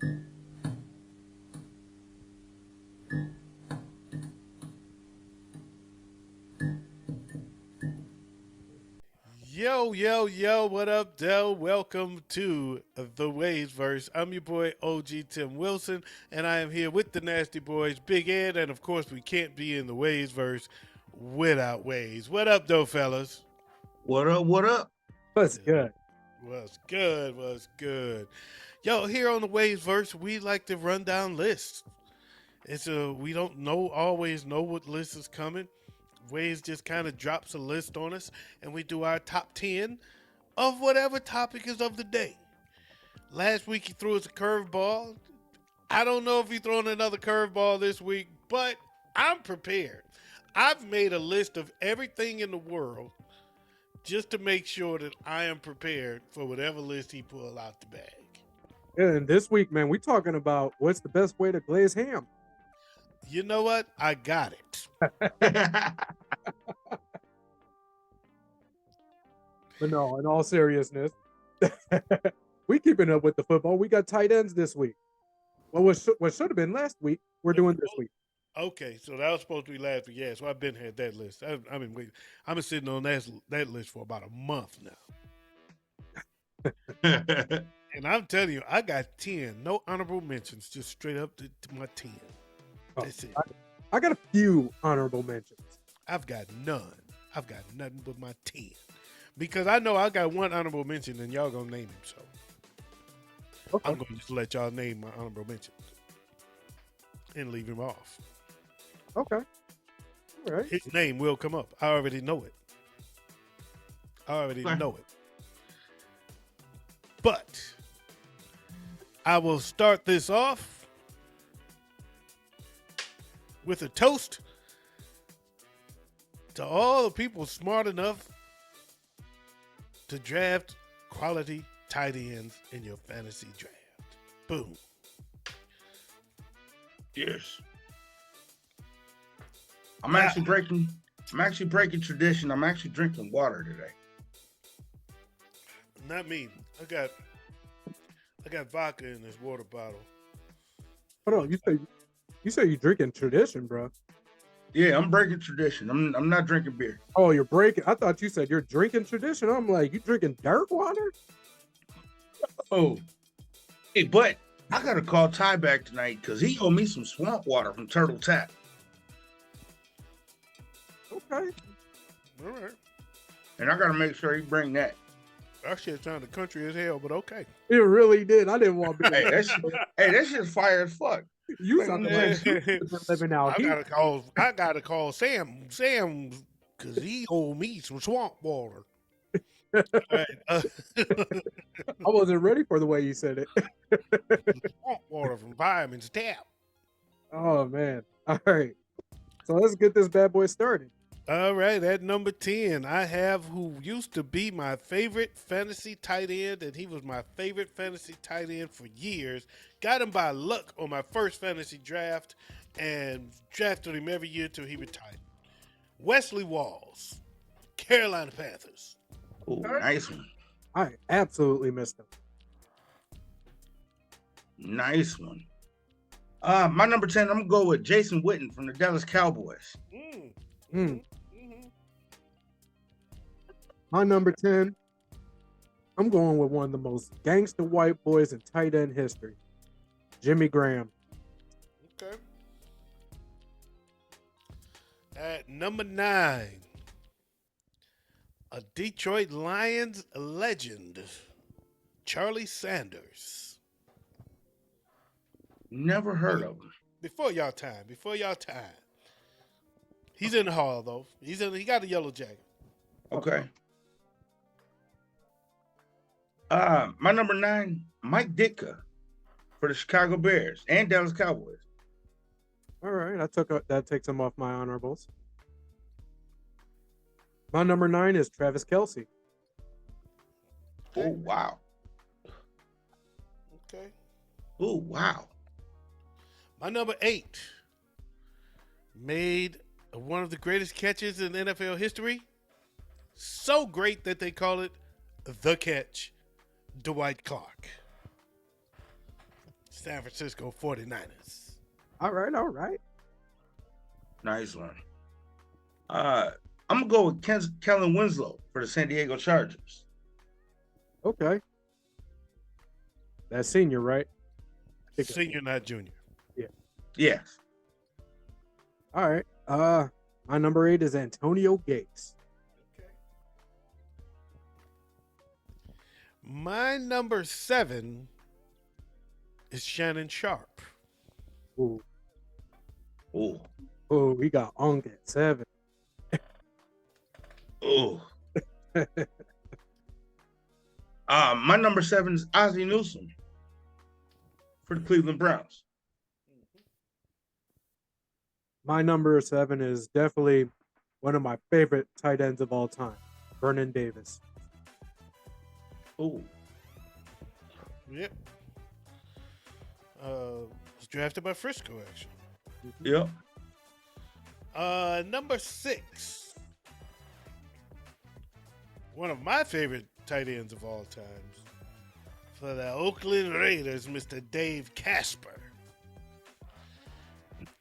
Yo, yo, yo, what up, Dell? Welcome to the Waves Verse. I'm your boy, OG Tim Wilson, and I am here with the Nasty Boys, Big Ed, and of course, we can't be in the Waves Verse without Waves. What up, though, fellas? What up? What up? What's good? What's good? What's good? Yo, here on the Waves Verse, we like to run down lists. We don't always know what list is coming. Waze just kind of drops a list on us, and we do our top 10 of whatever topic is of the day. Last week he threw us a curveball. I don't know if he's throwing another curveball this week, but I'm prepared. I've made a list of everything in the world just to make sure that I am prepared for whatever list he pull out the bag. And this week, man, we talking about what's the best way to glaze ham. You know what? I got it. But no, in all seriousness, we keeping up with the football. We got tight ends this week. Well, what should have been last week, we're doing this week. Okay, so that was supposed to be last week. Yeah, so I've been had that list. I've been sitting on that list for about a month now. And I'm telling you, I got 10. No honorable mentions, just straight up to my 10. That's it. I got a few honorable mentions. I've got none. I've got nothing but my 10. Because I know I got one honorable mention and y'all gonna name him, so Okay. I'm gonna just let y'all name my honorable mentions and leave him off. Okay. All right. His name will come up. I already know it. But I will start this off with a toast to all the people smart enough to draft quality tight ends in your fantasy draft. Boom. Yes. I'm actually breaking tradition. I'm actually drinking water today. Not me. I got vodka in this water bottle. Hold on, you say you drinking tradition, bro. Yeah, I'm breaking tradition. I'm not drinking beer. Oh, you're breaking. I thought you said you're drinking tradition. I'm like, you drinking dirt water? Oh. Hey, but I gotta call Ty back tonight because he owe me some swamp water from Turtle Tap. Okay. All right. And I gotta make sure he bring that. That shit sounded country as hell, but okay. It really did. I didn't want to be. That shit's fire as fuck. You sounded like you living out here. I gotta call Sam, because he owed me some swamp water. Right, I wasn't ready for the way you said it. swamp water from Fireman's Tap. Oh man. All right. So let's get this bad boy started. All right, at number 10, I have who used to be my favorite fantasy tight end, and he was my favorite fantasy tight end for years. Got him by luck on my first fantasy draft, and drafted him every year till he retired. Wesley Walls, Carolina Panthers. Oh, nice one. I absolutely missed him. Nice one. My number 10, I'm gonna go with Jason Witten from the Dallas Cowboys. My number 10, I'm going with one of the most gangster white boys in tight end history, Jimmy Graham. Okay. At number 9, a Detroit Lions legend, Charlie Sanders. Never heard of him. Before y'all time. He's in the hall though. He got a yellow jacket. Okay. My number 9, Mike Ditka for the Chicago Bears and Dallas Cowboys. All right, that takes him off my honorables. My number 9 is Travis Kelce. Oh wow. Okay. Oh wow. My number 8 made one of the greatest catches in NFL history. So great that they call it the catch, Dwight Clark. San Francisco 49ers. All right. Nice one. I'm gonna go with Kellen Winslow for the San Diego Chargers. Okay. That's senior, right? Senior, not junior. Yes. All right. My number 8 is Antonio Gates. My number 7 is Shannon Sharpe. Ooh, Oh. we got Ong at 7. Oh. My number 7 is Ozzie Newsome for the Cleveland Browns. My number 7 is definitely one of my favorite tight ends of all time, Vernon Davis. Oh. Yep. Was drafted by Frisco, actually. Yep. Number 6. One of my favorite tight ends of all times. For the Oakland Raiders, Mr. Dave Casper.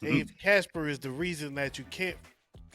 Dave Casper is the reason that you can't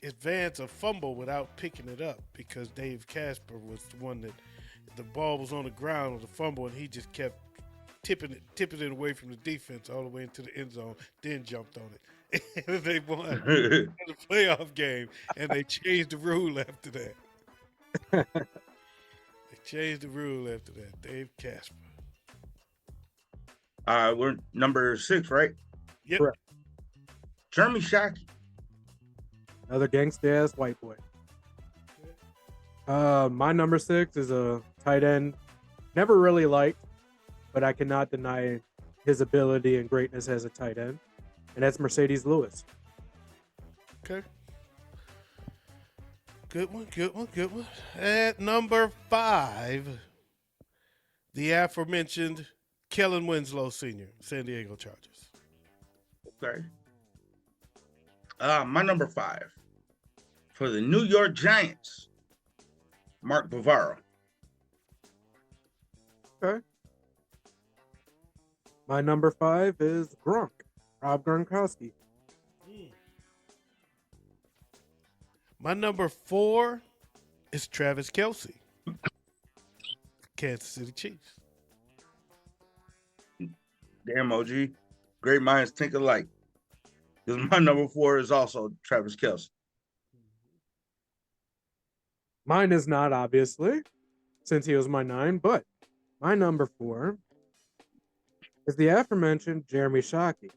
advance a fumble without picking it up, because Dave Casper was the one that the ball was on the ground with the fumble and he just kept tipping it away from the defense all the way into the end zone, then jumped on it. And they won the playoff game, and they changed the rule after that. They changed the rule after that. Dave Casper. We're number 6, right? Yep. Correct. Jeremy Shockey. Another gangsta ass white boy. My number 6 is a tight end. Never really liked, but I cannot deny his ability and greatness as a tight end, and that's Mercedes Lewis. Okay. Good one. At number 5, the aforementioned Kellen Winslow Sr., San Diego Chargers. Okay. My number 5 for the New York Giants, Mark Bavaro. Okay. My number 5 is Rob Gronkowski. My number 4 is Travis Kelce, Kansas City Chiefs. Damn, OG. Great minds think alike. Because my number 4 is also Travis Kelce. Mine is not, obviously, since he was my 9, but my number 4 is the aforementioned Jeremy Shockey.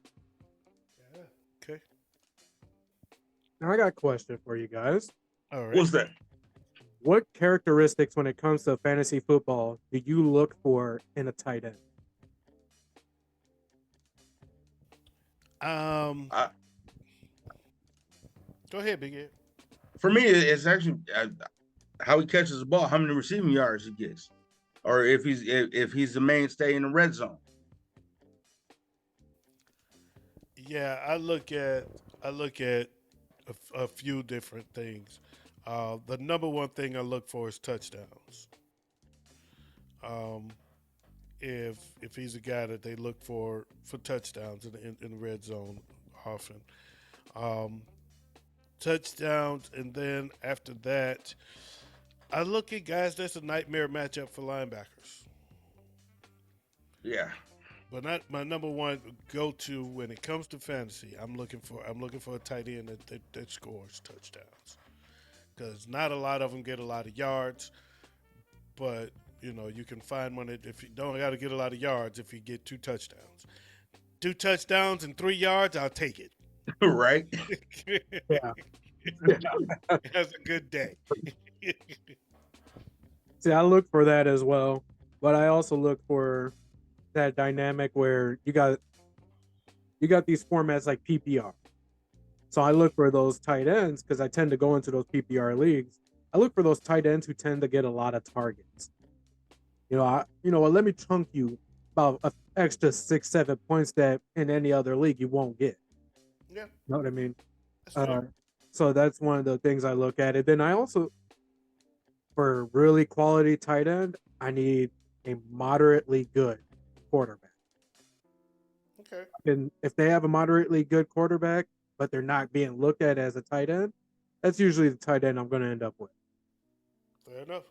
Yeah. Okay. Now, I got a question for you guys. All right. What's that? What characteristics, when it comes to fantasy football, do you look for in a tight end? Go ahead, Big Ed. For me, it's actually how he catches the ball, how many receiving yards he gets, or if he's the mainstay in the red zone. Yeah, I look at a few different things. The number one thing I look for is touchdowns. If he's a guy that they look for touchdowns in the red zone often. Touchdowns, and then after that, I look at guys that's a nightmare matchup for linebackers. Yeah. But not my number one go-to when it comes to fantasy. I'm looking for a tight end that scores touchdowns, because not a lot of them get a lot of yards, but you can find one that if you don't got to get a lot of yards, if you get 2 touchdowns, 2 touchdowns and 3 yards, I'll take it. Right. Yeah. That's a good day. See, I look for that as well, but I also look for that dynamic where you got these formats like PPR. So I look for those tight ends because I tend to go into those PPR leagues. I look for those tight ends who tend to get a lot of targets. Let me chunk you about an extra 6-7 points that in any other league you won't get. Yeah. You know what I mean? That's So that's one of the things I look at. And then I also, for really quality tight end, I need a moderately good quarterback. Okay. And if they have a moderately good quarterback, but they're not being looked at as a tight end, that's usually the tight end I'm going to end up with. Fair enough.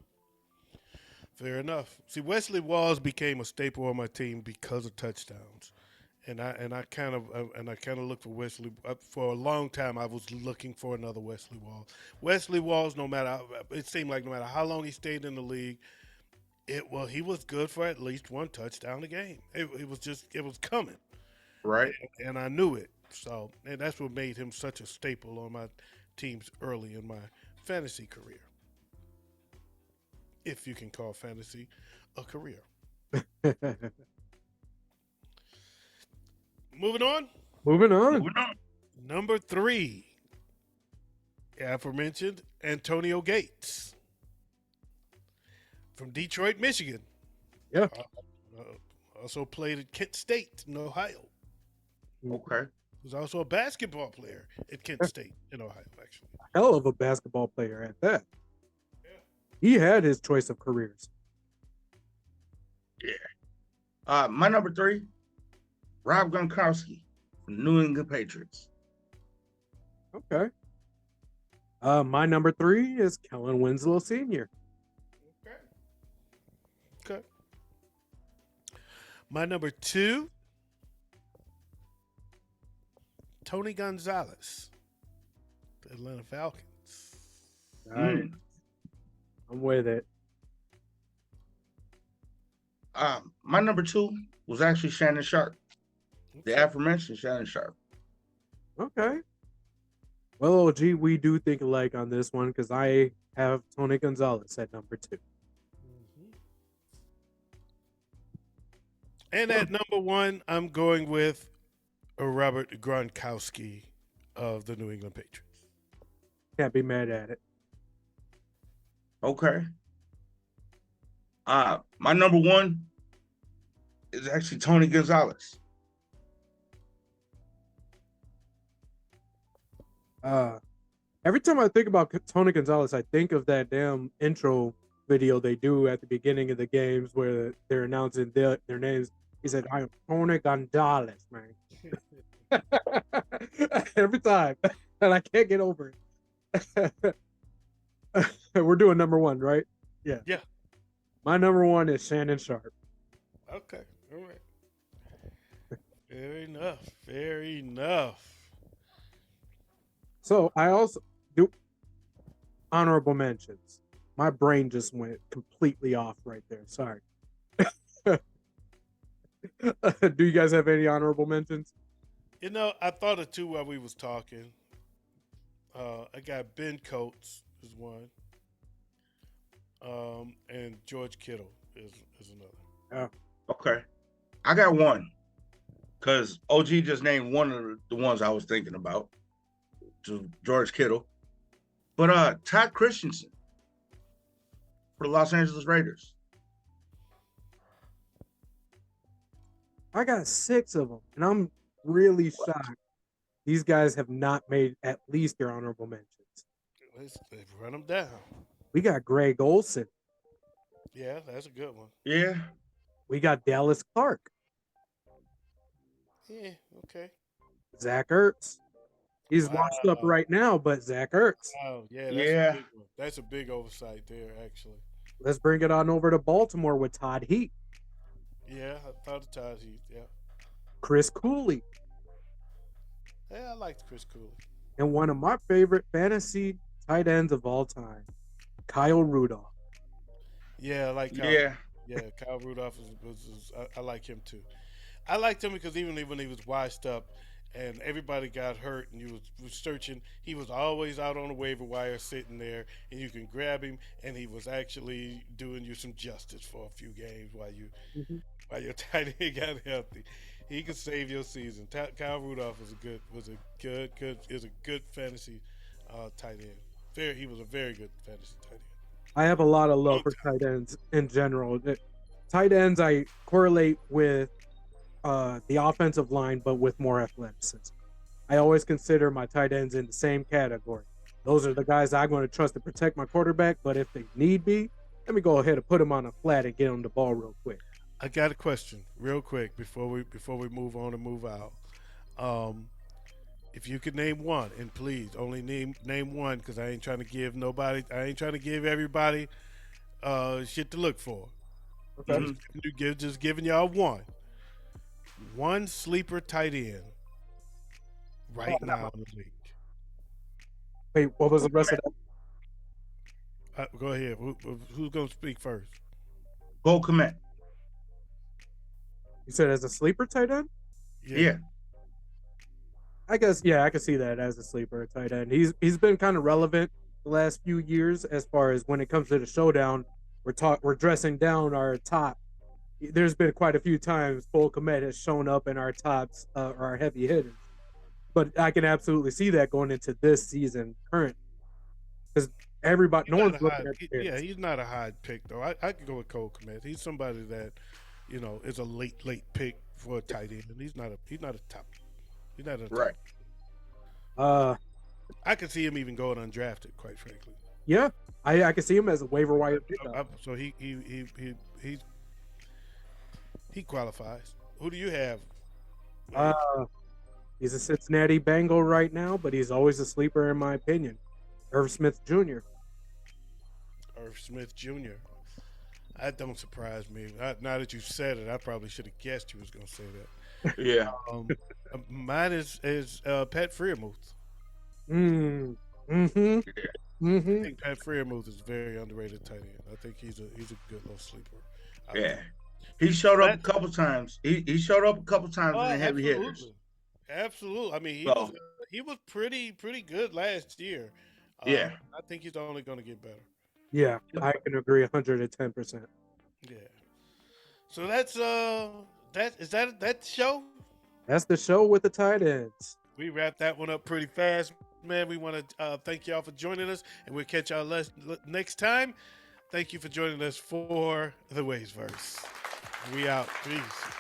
Fair enough. See, Wesley Walls became a staple on my team because of touchdowns, and I kind of looked for Wesley for a long time. I was looking for another Wesley Walls. Wesley Walls, it seemed like no matter how long he stayed in the league, he was good for at least one touchdown a game. It was coming, Right. and I knew it. So, and that's what made him such a staple on my teams early in my fantasy career, if you can call fantasy a career. Moving on. Moving on. Moving on. Number 3, aforementioned Antonio Gates from Detroit, Michigan. Yeah. Also played at Kent State in Ohio. Okay. Was also a basketball player at Kent State in Ohio, actually. Hell of a basketball player at that. He had his choice of careers. Yeah. My number 3, Rob Gronkowski from New England Patriots. Okay. My number 3 is Kellen Winslow Sr. Okay. My number 2, Tony Gonzalez, the Atlanta Falcons. Right. I'm with it. My number 2 was actually Shannon Sharpe, the aforementioned Shannon Sharpe. Okay. Well, OG, we do think alike on this one because I have Tony Gonzalez at number 2. And at number 1, I'm going with Robert Gronkowski of the New England Patriots. Can't be mad at it. Okay. My number 1 is actually Tony Gonzalez. Every time I think about Tony Gonzalez, I think of that damn intro video they do at the beginning of the games where they're announcing their names. He said, "I am Tony Gonzalez, man." Every time, and I can't get over it. We're doing number 1, right? Yeah. Yeah. My number 1 is Shannon Sharpe. Okay. All right. Fair enough. Fair enough. So I also do honorable mentions. My brain just went completely off right there. Sorry. Do you guys have any honorable mentions? You know, I thought of 2 while we was talking. I got Ben Coates is one. And George Kittle is another. Okay. I got 1 because OG just named one of the ones I was thinking about, to George Kittle. But Todd Christensen for the Los Angeles Raiders. I got 6 of them, and I'm really shocked these guys have not made at least their honorable mentions. Let's run them down. We got Greg Olsen. Yeah, that's a good one. Yeah. We got Dallas Clark. Yeah, okay. Zach Ertz. He's washed up right now, but Zach Ertz. Oh, yeah, that's Yeah. a big one. That's a big oversight there, actually. Let's bring it on over to Baltimore with Todd Heat. Yeah, I thought of Todd Heath, yeah. Chris Cooley. Yeah, I liked Chris Cooley. And one of my favorite fantasy tight ends of all time, Kyle Rudolph. Yeah, I like Kyle. Yeah. Yeah, Kyle Rudolph I like him too. I liked him because even when he was washed up and everybody got hurt and you was searching, he was always out on the waiver wire sitting there and you can grab him and he was actually doing you some justice for a few games while your tight end got healthy. He could save your season. Kyle Rudolph is a good fantasy tight end. He was a very good fantasy tight end. I have a lot of love for tight ends in general. Tight ends I correlate with the offensive line, but with more athleticism. I always consider my tight ends in the same category. Those are the guys I'm going to trust to protect my quarterback, but if they need be, let me go ahead and put them on a flat and get them the ball real quick. I got a question, real quick, before we move on and move out. Um, if you could name one, and please only name one, because I ain't trying to give nobody, I ain't trying to give everybody shit to look for. Okay. Mhm. Just giving y'all one sleeper tight end right now in the league. Wait, what was the rest of that? Go ahead. Who's gonna speak first? Go commit. You said as a sleeper tight end? Yeah. I guess I can see that as a sleeper tight end. He's been kind of relevant the last few years as far as when it comes to the showdown. We're dressing down our top. There's been quite a few times Cole Kmet has shown up in our tops or our heavy hitters. But I can absolutely see that going into this season current because everybody, He's no not one's a looking high. at the Yeah, Bears. he's not a high pick though. I could go with Cole Kmet. He's somebody that, is a late pick for a tight end. And he's not a top. He's not a top. Right. I could see him even going undrafted, quite frankly. Yeah, I can see him as a waiver wire pickup. So he qualifies. Who do you have? Uh, he's a Cincinnati Bengal right now, but he's always a sleeper in my opinion. Irv Smith Jr. Irv Smith Jr. That don't surprise me. Now that you said it, I probably should have guessed you was going to say that. Yeah. Mine is Pat Freiermuth. Mm-hmm. I Mm-hmm. think Pat Freiermuth is a very underrated tight end. I think he's a good little sleeper. Yeah. He showed up a couple times. He showed up a couple times in the heavy hitters. Absolutely. I mean, So, he was pretty good last year. yeah. I think he's only going to get better. Yeah, I can agree 110%. Yeah. So that's that show. That's the show with the tight ends. We wrapped that one up pretty fast, man. We want to thank y'all for joining us, and we'll catch y'all next time. Thank you for joining us for the Waves Verse. We out. Peace.